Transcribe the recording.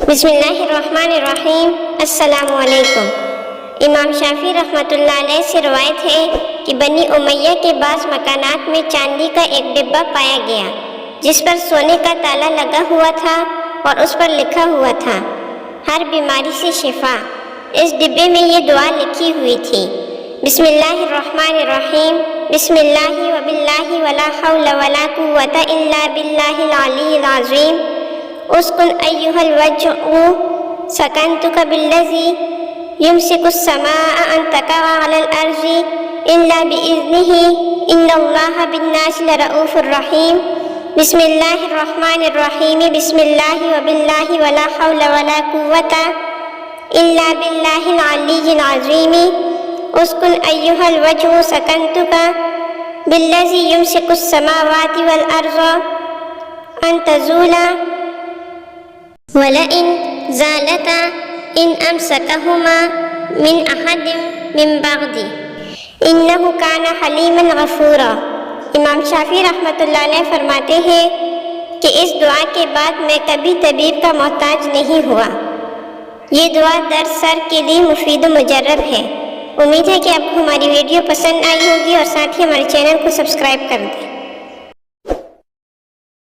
بسم اللہ الرحمن الرحیم۔ السلام علیکم۔ امام شافعی رحمۃ اللہ علیہ سے روایت ہے کہ بنی امیہ کے بعض مکانات میں چاندی کا ایک ڈبہ پایا گیا جس پر سونے کا تالا لگا ہوا تھا اور اس پر لکھا ہوا تھا ہر بیماری سے شفا۔ اس ڈبے میں یہ دعا لکھی ہوئی تھی: بسم اللہ الرحمن الرحیم، بسم اللہ وباللہ ولا حول ولا قوۃ الا باللہ العلی العظیم، اسکن ایھا الوجع سکنتک بالذی یمسک السماء ان تقع علی الارض الا باذنہ ان اللہ بالناس لرؤوف الرحیم۔ بسم اللہ الرحمن الرحیم، بسم اللہ وباللہ ولا حول ولا قوۃ الا باللہ العلی العظیم، اسکن ایھا الوجع سکنتک بالذی یمسک السماوات والارض ان تزولا وَلَئِن زَالَتَا إِنْ أَمْسَكَهُمَا مِنْ أَحَدٍ مِّن بَعْدِهِ إِنَّهُ كَانَ حَلِيمًا غَفُورًا۔ امام شافعی رحمۃ اللہ علیہ فرماتے ہیں کہ اس دعا کے بعد میں کبھی طبیب کا محتاج نہیں ہوا۔ یہ دعا درد سر کے لیے مفید و مجرب ہے۔ امید ہے کہ آپ کو ہماری ویڈیو پسند آئی ہوگی اور ساتھ ہی ہمارے چینل کو سبسکرائب کر دیں۔